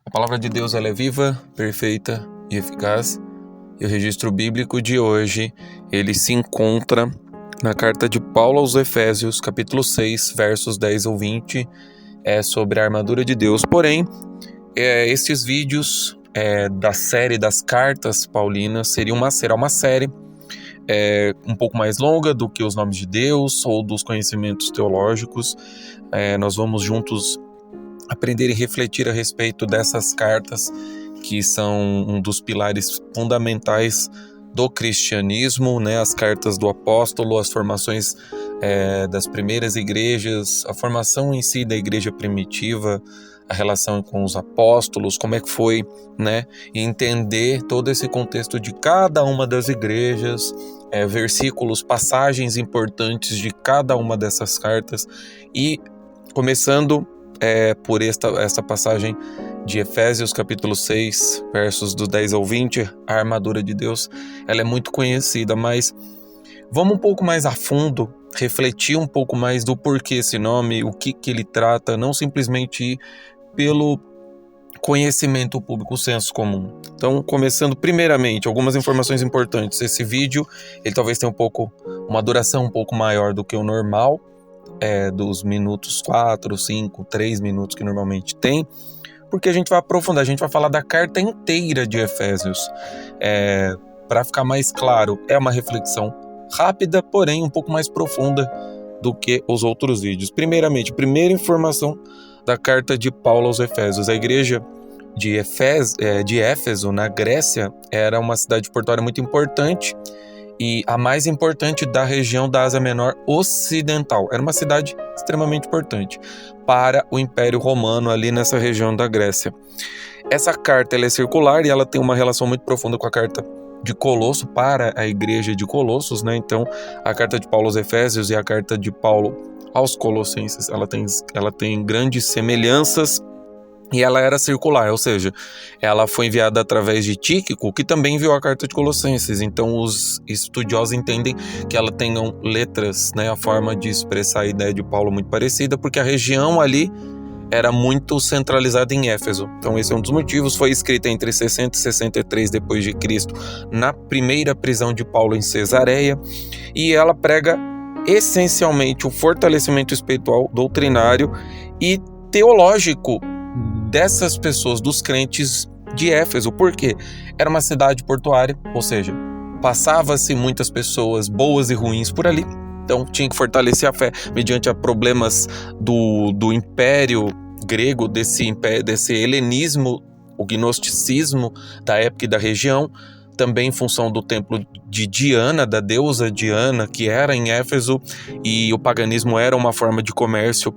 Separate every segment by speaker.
Speaker 1: A palavra de Deus ela é viva, perfeita e eficaz. E o registro bíblico de hoje, ele se encontra na carta de Paulo aos Efésios, capítulo 6, versos 10 ao 20, sobre a armadura de Deus. Porém, esses vídeos da série das cartas paulinas será uma série um pouco mais longa do que os nomes de Deus ou dos conhecimentos teológicos. Nós vamos juntos aprender e refletir a respeito dessas cartas que são um dos pilares fundamentais do cristianismo, as cartas do apóstolo, as formações das primeiras igrejas, a formação em si da igreja primitiva, a relação com os apóstolos, como é que foi, e entender todo esse contexto de cada uma das igrejas, versículos, passagens importantes de cada uma dessas cartas, e começando por esta passagem de Efésios capítulo 6, versos do 10 ao 20, a armadura de Deus, ela é muito conhecida, mas vamos um pouco mais a fundo, refletir um pouco mais do porquê esse nome, o que ele trata, não simplesmente ir pelo conhecimento público, o senso comum. Então, começando primeiramente, algumas informações importantes. Esse vídeo, ele talvez tenha uma duração um pouco maior do que o normal, dos minutos 4, 5, 3 minutos que normalmente tem, porque a gente vai aprofundar, a gente vai falar da carta inteira de Efésios. Para ficar mais claro, é uma reflexão rápida, porém um pouco mais profunda do que os outros vídeos. Primeiramente, primeira informação da carta de Paulo aos Efésios. A igreja de Éfeso, na Grécia, era uma cidade portuária muito importante e a mais importante da região da Ásia Menor Ocidental. Era uma cidade extremamente importante para o Império Romano ali nessa região da Grécia. Essa carta ela é circular e ela tem uma relação muito profunda com a carta de Colosso para a igreja de Colossos, Então, a carta de Paulo aos Efésios e a carta de Paulo aos Colossenses, ela tem grandes semelhanças. E ela era circular, ou seja, ela foi enviada através de Tíquico, que também enviou a carta de Colossenses. Então, os estudiosos entendem que ela tenham letras, a forma de expressar a ideia de Paulo muito parecida, porque a região ali era muito centralizada em Éfeso. Então, esse é um dos motivos. Foi escrita entre 60 e 63 depois de Cristo, na primeira prisão de Paulo em Cesareia, e ela prega essencialmente o fortalecimento espiritual, doutrinário e teológico dessas pessoas, dos crentes de Éfeso. Por quê? Era uma cidade portuária, ou seja, passava-se muitas pessoas boas e ruins por ali, então tinha que fortalecer a fé mediante a problemas do Império Grego, desse helenismo, o gnosticismo da época e da região, também em função do templo de Diana, da deusa Diana, que era em Éfeso, e o paganismo era uma forma de comércio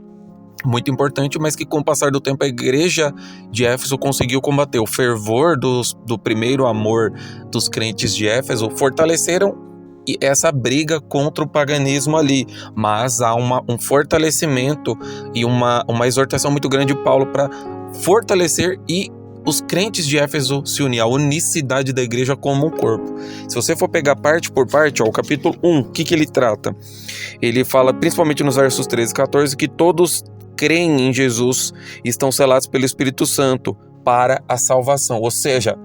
Speaker 1: muito importante, mas que com o passar do tempo a igreja de Éfeso conseguiu combater. O fervor do primeiro amor dos crentes de Éfeso fortaleceram essa briga contra o paganismo ali, mas há um fortalecimento e uma exortação muito grande de Paulo para fortalecer e os crentes de Éfeso se unir, a unicidade da igreja como um corpo. Se você for pegar parte por parte, o capítulo 1, o que ele trata? Ele fala, principalmente nos versos 13 e 14, que todos creem em Jesus e estão selados pelo Espírito Santo para a salvação. Ou seja,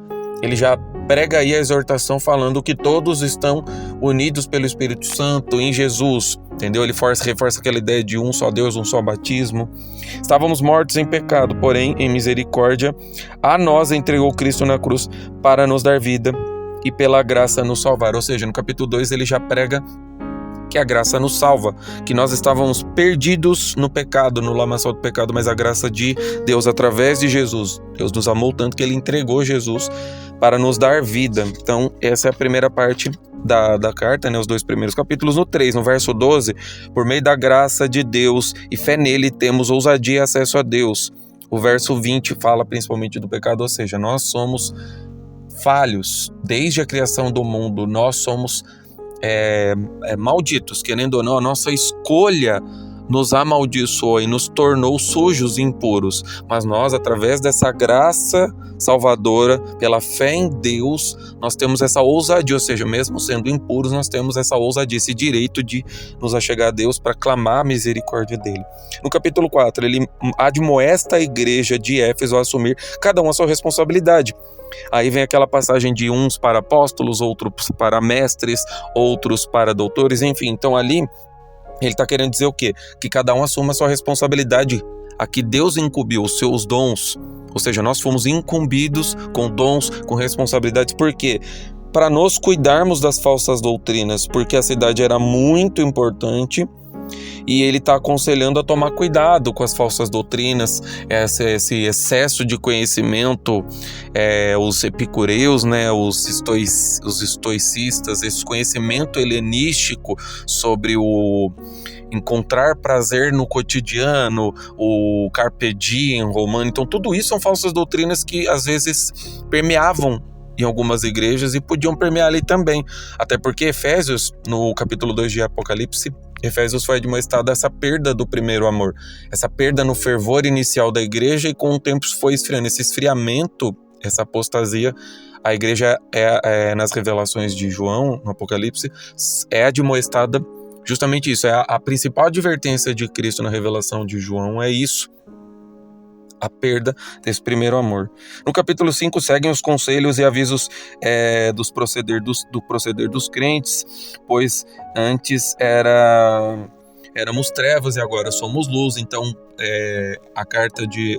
Speaker 1: ele já prega aí a exortação falando que todos estão unidos pelo Espírito Santo em Jesus, entendeu? Ele reforça aquela ideia de um só Deus, um só batismo. Estávamos mortos em pecado, porém em misericórdia a nós entregou Cristo na cruz para nos dar vida e pela graça nos salvar. Ou seja, no capítulo 2 ele já prega que a graça nos salva, que nós estávamos perdidos no pecado, no lamaçal do pecado, mas a graça de Deus através de Jesus, Deus nos amou tanto que ele entregou Jesus para nos dar vida. Então essa é a primeira parte da carta, os 2 primeiros capítulos. No 3, no verso 12, por meio da graça de Deus e fé nele temos ousadia e acesso a Deus. O verso 20 fala principalmente do pecado, ou seja, nós somos falhos desde a criação do mundo, nós somos malditos, querendo ou não, a nossa escolha nos amaldiçoou e nos tornou sujos e impuros. Mas nós, através dessa graça salvadora, pela fé em Deus, nós temos essa ousadia, ou seja, mesmo sendo impuros, nós temos essa ousadia, esse direito de nos achegar a Deus para clamar a misericórdia dele. No capítulo 4, ele admoesta a igreja de Éfeso a assumir cada um a sua responsabilidade. Aí vem aquela passagem de uns para apóstolos, outros para mestres, outros para doutores, enfim. Então ali ele está querendo dizer o quê? Que cada um assuma a sua responsabilidade. A que Deus incumbiu os seus dons, ou seja, nós fomos incumbidos com dons, com responsabilidades. Por quê? Para nós cuidarmos das falsas doutrinas, porque a cidade era muito importante. E ele está aconselhando a tomar cuidado com as falsas doutrinas, esse excesso de conhecimento, os epicureus, né, os estoicistas, esse conhecimento helenístico sobre o encontrar prazer no cotidiano, o carpe diem romano. Então tudo isso são falsas doutrinas que às vezes permeavam em algumas igrejas e podiam permear ali também. Até porque Efésios, no capítulo 2 de Apocalipse, Efésios foi admoestado essa perda do primeiro amor, essa perda no fervor inicial da igreja, e com o tempo foi esfriando. Esse esfriamento, essa apostasia, a igreja nas revelações de João, no Apocalipse, é admoestada justamente isso. É a principal advertência de Cristo na revelação de João, é isso. A perda desse primeiro amor. No capítulo 5 seguem os conselhos e avisos do proceder dos crentes, pois antes éramos trevas e agora somos luz. Então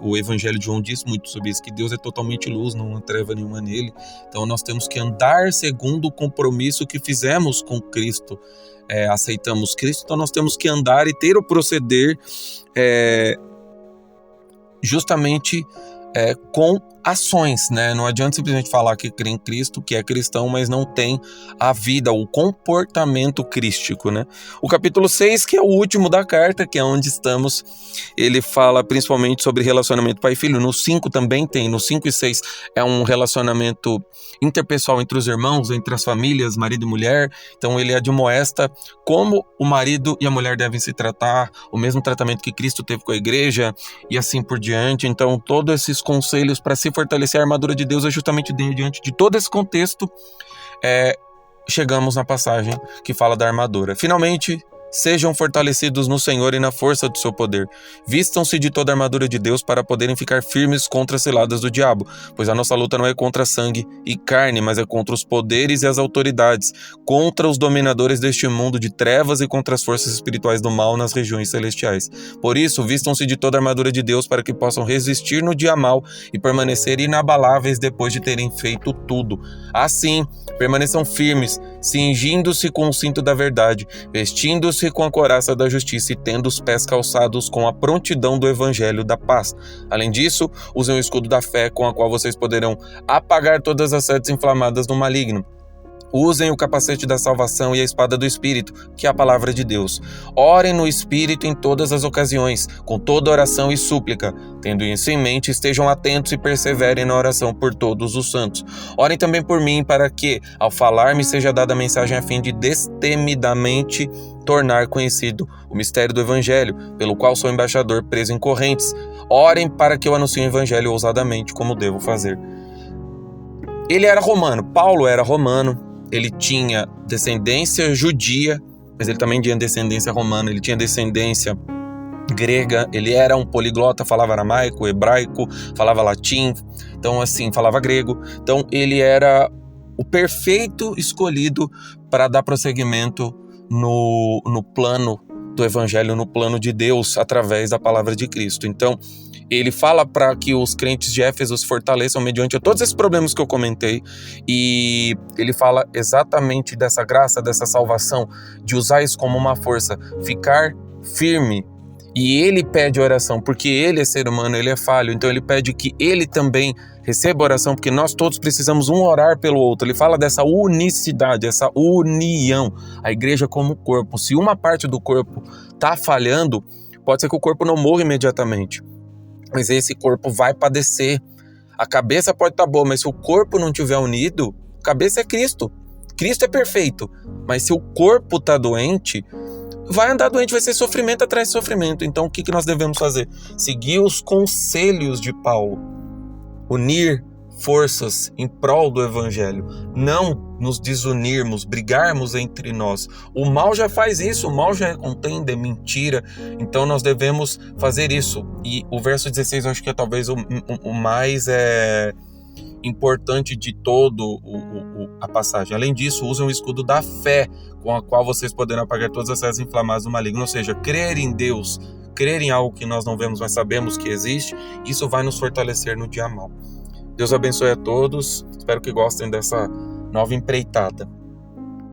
Speaker 1: o Evangelho de João diz muito sobre isso, que Deus é totalmente luz, não há treva nenhuma nele. Então nós temos que andar segundo o compromisso que fizemos com Cristo. Aceitamos Cristo, então nós temos que andar e ter o proceder justamente com ações, né? Não adianta simplesmente falar que crê em Cristo, que é cristão, mas não tem a vida, o comportamento crístico, né? O capítulo 6, que é o último da carta, que é onde estamos, ele fala principalmente sobre relacionamento pai e filho. No 5 também tem, no 5 e 6 é um relacionamento interpessoal entre os irmãos, entre as famílias, marido e mulher. Então ele admoesta como o marido e a mulher devem se tratar, o mesmo tratamento que Cristo teve com a igreja e assim por diante. Então todos esses conselhos para se fortalecer a armadura de Deus é justamente diante de todo esse contexto. Chegamos na passagem que fala da armadura. Finalmente, sejam fortalecidos no Senhor e na força do seu poder. Vistam-se de toda a armadura de Deus para poderem ficar firmes contra as ciladas do diabo, pois a nossa luta não é contra sangue e carne, mas é contra os poderes e as autoridades, contra os dominadores deste mundo de trevas e contra as forças espirituais do mal nas regiões celestiais. Por isso, vistam-se de toda a armadura de Deus para que possam resistir no dia mau e permanecer inabaláveis depois de terem feito tudo. Assim, permaneçam firmes, cingindo-se com o cinto da verdade, vestindo-se com a couraça da justiça e tendo os pés calçados com a prontidão do evangelho da paz. Além disso, usem o escudo da fé, com a qual vocês poderão apagar todas as setas inflamadas do maligno. Usem o capacete da salvação e a espada do Espírito, que é a palavra de Deus. Orem no Espírito em todas as ocasiões, com toda oração e súplica. Tendo isso em mente, estejam atentos e perseverem na oração por todos os santos. Orem também por mim, para que, ao falar, me seja dada a mensagem a fim de destemidamente tornar conhecido o mistério do Evangelho, pelo qual sou embaixador preso em correntes. Orem para que eu anuncie o Evangelho ousadamente, como devo fazer. Ele era romano, Paulo era romano. Ele tinha descendência judia, mas ele também tinha descendência romana, ele tinha descendência grega, ele era um poliglota, falava aramaico, hebraico, falava latim, então assim, falava grego. Então ele era o perfeito escolhido para dar prosseguimento no plano do Evangelho, no plano de Deus, através da palavra de Cristo. Então, ele fala para que os crentes de Éfeso se fortaleçam mediante todos esses problemas que eu comentei, e ele fala exatamente dessa graça, dessa salvação, de usar isso como uma força, ficar firme. E ele pede oração, porque ele é ser humano, ele é falho, então ele pede que ele também receba oração, porque nós todos precisamos um orar pelo outro. Ele fala dessa unicidade, essa união, a igreja como corpo. Se uma parte do corpo está falhando, pode ser que o corpo não morra imediatamente, mas esse corpo vai padecer. A cabeça pode estar boa, mas se o corpo não estiver unido, a cabeça é Cristo. Cristo é perfeito, mas se o corpo está doente, vai andar doente, vai ser sofrimento atrás de sofrimento. Então o que nós devemos fazer? Seguir os conselhos de Paulo, unir forças em prol do evangelho, não nos desunirmos, brigarmos entre nós. O mal já faz isso, o mal já é contenda, é mentira, então nós devemos fazer isso. E o verso 16 eu acho que é talvez o mais importante de todo a passagem. Além disso, usem o escudo da fé, com a qual vocês poderão apagar todas as setas inflamadas do maligno. Ou seja, crer em Deus, crer em algo que nós não vemos, mas sabemos que existe, isso vai nos fortalecer no dia mau. Deus abençoe a todos, espero que gostem dessa nova empreitada.